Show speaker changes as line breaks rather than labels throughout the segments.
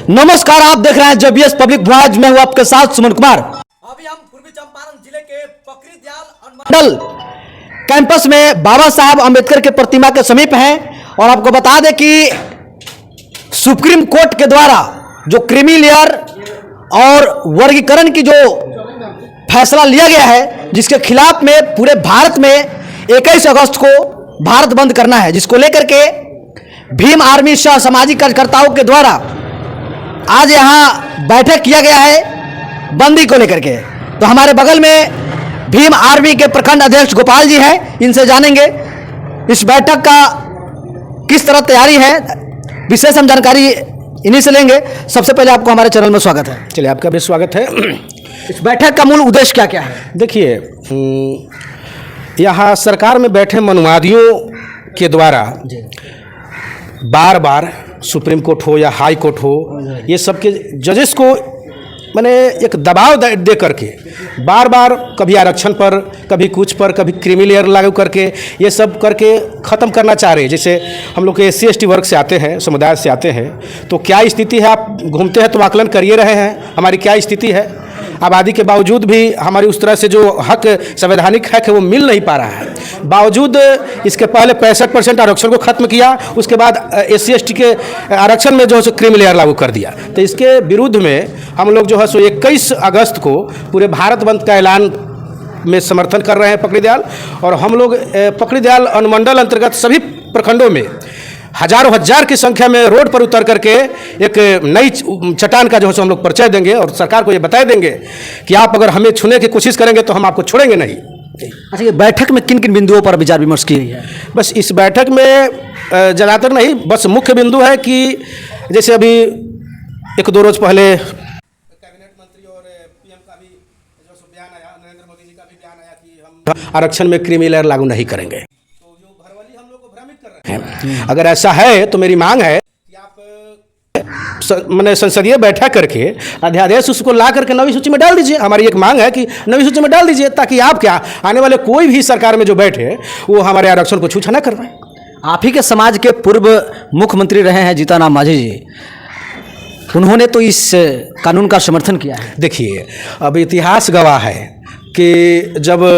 नमस्कार, आप देख रहे हैं जेबीएस पब्लिक वॉइस। मैं हूं आपके साथ सुमन कुमार। अभी हम पूर्वी चंपारण जिले के पकड़ी दयाल अनुमंडल कैंपस में बाबा साहब अंबेडकर के प्रतिमा के समीप हैं और आपको बता दें कि सुप्रीम कोर्ट के द्वारा जो क्रीमी लेयर और वर्गीकरण की जो फैसला लिया गया है, जिसके खिलाफ में पूरे भारत में 21 अगस्त को भारत बंद करना है, जिसको लेकर के भीम आर्मी सह सामाजिक कार्यकर्ताओं के द्वारा आज यहाँ बैठक किया गया है बंदी को लेकर के। तो हमारे बगल में भीम आर्मी के प्रखंड अध्यक्ष गोपाल जी हैं, इनसे जानेंगे इस बैठक का किस तरह तैयारी है, विशेष हम जानकारी इन्हीं से लेंगे। सबसे पहले आपको हमारे चैनल में स्वागत है।
चलिए, आपका भी स्वागत है।
इस बैठक का मूल उद्देश्य क्या क्या है?
देखिए, यहाँ सरकार में बैठे मनुवादियों के द्वारा बार बार सुप्रीम कोर्ट हो या हाई कोर्ट हो, ये सब के जजेस को मैंने एक दबाव दे करके बार बार कभी आरक्षण पर, कभी कुछ पर, कभी क्रीमी लेयर लागू करके ये सब करके ख़त्म करना चाह रहे हैं। जैसे हम लोग के SC/ST वर्ग से आते हैं, समुदाय से आते हैं, तो क्या स्थिति है, आप घूमते हैं तो आकलन करिए रहे हैं हमारी क्या स्थिति है। आबादी के बावजूद भी हमारी उस तरह से जो हक, संवैधानिक हक है, वो मिल नहीं पा रहा है। बावजूद इसके पहले 65% आरक्षण को खत्म किया, उसके बाद SC/ST के आरक्षण में जो है सो क्रीमी लेयर लागू कर दिया। तो इसके विरुद्ध में हम लोग जो है सो 21 अगस्त को पूरे भारत बंद का ऐलान में समर्थन कर रहे हैं पकड़ी दयाल। और हम लोग पकड़ी दयाल अनुमंडल अंतर्गत सभी प्रखंडों में हजारों हजार की संख्या में रोड पर उतर करके एक नई चट्टान का जो है हम लोग परिचय देंगे और सरकार को ये बता देंगे कि आप अगर हमें छूने की कोशिश करेंगे तो हम आपको छोड़ेंगे नहीं।
अच्छा, ये बैठक में किन किन बिंदुओं पर विचार विमर्श की गई है?
बस इस बैठक में ज़्यादातर नहीं, बस मुख्य बिंदु है कि जैसे अभी 1-2 रोज पहले कैबिनेट मंत्री और PM का भी जो बयान आया, नरेंद्र मोदी जी का भी बयान आया कि हम आरक्षण में क्रीमी लेयर लागू नहीं करेंगे। अगर ऐसा है तो मेरी मांग है कि आप मैंने संसदीय बैठक करके अध्यादेश उसको ला करके नवी सूची में डाल दीजिए। हमारी एक मांग है कि नवी सूची में डाल दीजिए, ताकि आप क्या आने वाले कोई भी सरकार में जो बैठे वो हमारे आरक्षण को छूछा न कर पाए।
आप ही के समाज के पूर्व मुख्यमंत्री रहे हैं जीतन राम मांझी जी, उन्होंने तो इस कानून का समर्थन किया है।
देखिए, अब इतिहास गवाह है कि जब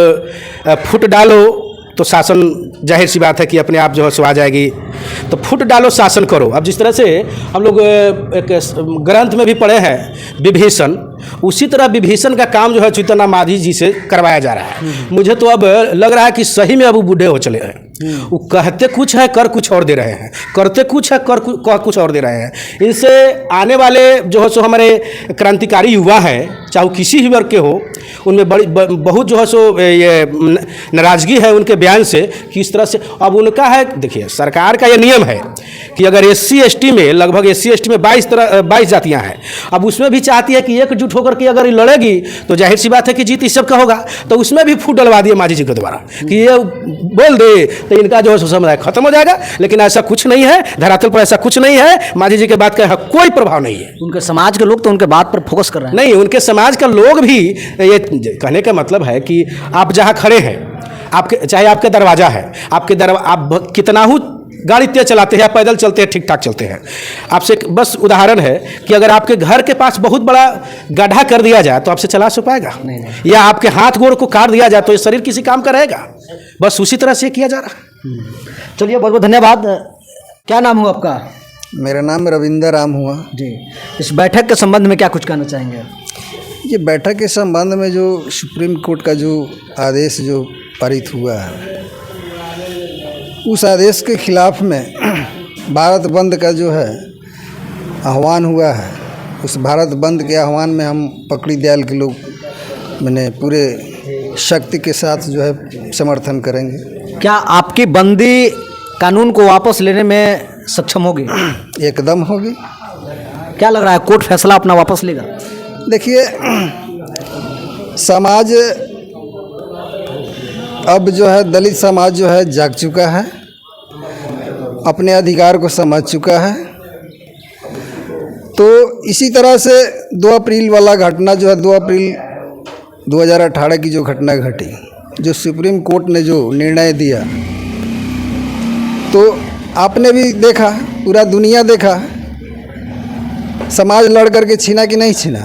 फुट डालो तो शासन, जाहिर सी बात है कि अपने आप जो है सो आ जाएगी। तो फुट डालो शासन करो। अब जिस तरह से हम लोग एक ग्रंथ में भी पढ़े हैं विभीषण, उसी तरह विभीषण का काम जो है जीतन राम मांझी जी से करवाया जा रहा है। मुझे तो अब लग रहा है कि सही में अब वो बूढ़े हो चले हैं। वो कहते कुछ है, कर कुछ और दे रहे हैं, करते कुछ है, कर कुछ और दे रहे हैं। इनसे आने वाले जो है सो हमारे क्रांतिकारी युवा हैं, चाहे किसी भी वर्ग के हो, उनमें बहुत जो है सो ये नाराज़गी है उनके बयान से कि इस तरह से। अब उनका है, देखिए सरकार का ये नियम है कि अगर SC/ST में लगभग SC/ST में 22 जातियाँ हैं, अब उसमें भी चाहती है कि एकजुट होकर के अगर लड़ेगी तो जाहिर सी बात है कि जीत इस सब का होगा। तो उसमें भी फूट डलवा दिए मांझी जी के द्वारा कि ये बोल दे तो इनका जो है समुदाय खत्म हो जाएगा। लेकिन ऐसा कुछ नहीं है, धरातल पर ऐसा कुछ नहीं है। मांझी जी के बात का कोई प्रभाव नहीं है।
उनके समाज के लोग तो उनके बात पर फोकस कर रहे हैं।
नहीं, उनके समाज का लोग भी, ये कहने का मतलब है कि आप जहाँ खड़े हैं, आपके चाहे आपके दरवाजा है, आप कितना ही गाड़ी तेज चलाते हैं, पैदल चलते हैं, ठीक ठाक चलते हैं। आपसे बस उदाहरण है कि अगर आपके घर के पास बहुत बड़ा गड्ढा कर दिया जाए तो आपसे चला पाएगा? नहीं। या आपके हाथ गोड़ को काट दिया जाए तो ये शरीर किसी काम का रहेगा? बस उसी तरह से किया जा रहा।
चलिए, बहुत बहुत धन्यवाद। क्या नाम हुआ आपका?
मेरा नाम रविंदर राम हुआ
जी। इस बैठक के संबंध में क्या कुछ कहना चाहेंगे?
ये बैठक के संबंध में जो सुप्रीम कोर्ट का जो आदेश जो पारित हुआ है, उस आदेश के खिलाफ में भारत बंद का जो है आह्वान हुआ है। उस भारत बंद के आह्वान में हम पकड़ी दयाल के लोग मैंने पूरे शक्ति के साथ जो है समर्थन करेंगे।
क्या आपकी बंदी कानून को वापस लेने में सक्षम होगी?
एकदम होगी।
क्या लग रहा है, कोर्ट फैसला अपना वापस लेगा?
देखिए, समाज अब जो है, दलित समाज जो है जाग चुका है, अपने अधिकार को समझ चुका है। तो इसी तरह से 2 अप्रैल वाला घटना जो है, 2 अप्रैल 2018 की जो घटना घटी, जो सुप्रीम कोर्ट ने जो निर्णय दिया, तो आपने भी देखा, पूरा दुनिया देखा समाज लड़ करके छीना कि नहीं छीना,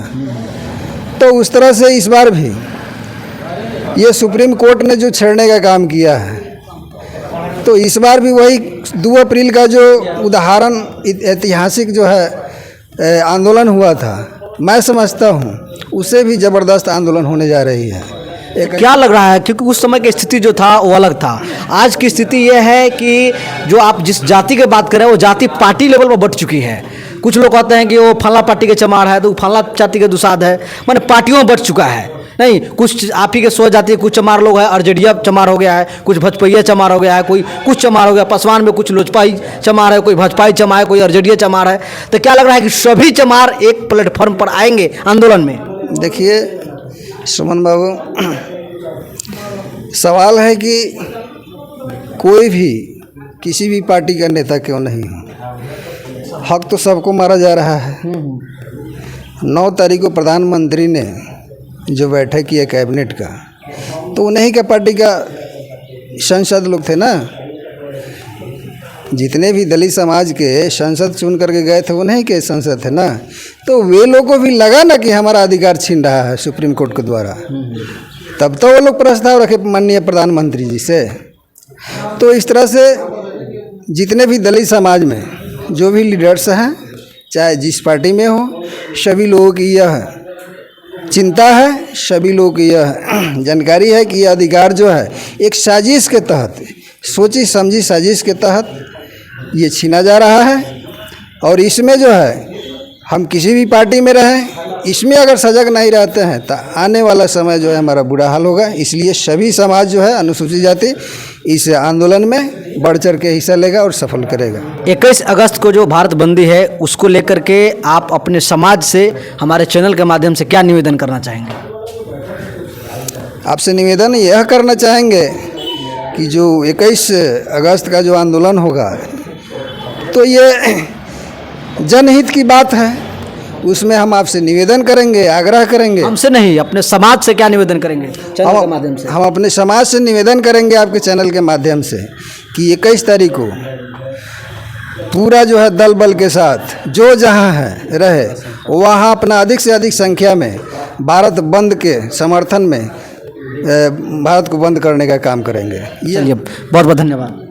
तो उस तरह से इस बार भी ये सुप्रीम कोर्ट ने जो छेड़ने का काम किया है, तो इस बार भी वही 2 अप्रैल का जो उदाहरण ऐतिहासिक जो है आंदोलन हुआ था, मैं समझता हूँ उससे भी ज़बरदस्त आंदोलन होने जा रही है।
क्या लग रहा है, क्योंकि उस समय की स्थिति जो था वो अलग था, आज की स्थिति ये है कि जो आप जिस जाति की बात करें वो जाति पार्टी लेवल पर बढ़ चुकी है। कुछ लोग कहते हैं कि वो फला पार्टी के चमार है तो फला जाति के दुसाध है, माने पार्टियों में बढ़ चुका है। नहीं, कुछ आप ही के 100 जाति कुछ चमार लोग हैं, आरजेडीया चमार हो गया है, कुछ भजपैया चमार हो गया है, कोई कुछ चमार हो गया, पासवान में कुछ लोजपाई चमार है, कोई भजपाई चमार है, कोई आरजेडीया चमार है। तो क्या लग रहा है कि सभी चमार एक प्लेटफॉर्म पर आएंगे आंदोलन में?
देखिए सुमन बाबू, सवाल है कि कोई भी किसी भी पार्टी का नेता क्यों नहीं हो, हक तो सबको मारा जा रहा है। 9 तारीख को प्रधानमंत्री ने जो बैठक किया कैबिनेट का, तो उन्हीं का पार्टी का सांसद लोग थे ना, जितने भी दलित समाज के सांसद चुन करके गए थे उन्हीं के सांसद थे ना, तो वे लोगों को भी लगा ना कि हमारा अधिकार छीन रहा है सुप्रीम कोर्ट के द्वारा, तब तो वो लोग प्रस्ताव रखे माननीय प्रधानमंत्री जी से। तो इस तरह से जितने भी दलित समाज में जो भी लीडर्स हैं, चाहे जिस पार्टी में हो, सभी लोगों की यह चिंता है, सभी लोगों की यह जानकारी है कि यह अधिकार जो है एक साजिश के तहत, सोची समझी साजिश के तहत ये छीना जा रहा है। और इसमें जो है हम किसी भी पार्टी में रहें, इसमें अगर सजग नहीं रहते हैं तो आने वाला समय जो है हमारा बुरा हाल होगा। इसलिए सभी समाज जो है अनुसूचित जाति इस आंदोलन में बढ़ चढ़ के हिस्सा लेगा और सफल करेगा।
21 अगस्त को जो भारत बंदी है उसको लेकर के आप अपने समाज से हमारे चैनल के माध्यम से क्या निवेदन करना चाहेंगे?
आपसे निवेदन यह करना चाहेंगे कि जो 21 अगस्त का जो आंदोलन होगा, तो ये जनहित की बात है, उसमें हम आपसे निवेदन करेंगे, आग्रह करेंगे।
हमसे नहीं, अपने समाज से क्या निवेदन करेंगे चैनल के माध्यम से?
हम अपने समाज से निवेदन करेंगे आपके चैनल के माध्यम से कि 21 तारीख को पूरा जो है दल बल के साथ जो जहां है रहे, वहां अपना अधिक से अधिक संख्या में भारत बंद के समर्थन में भारत को बंद करने का काम करेंगे।
चलिए, बहुत बहुत धन्यवाद।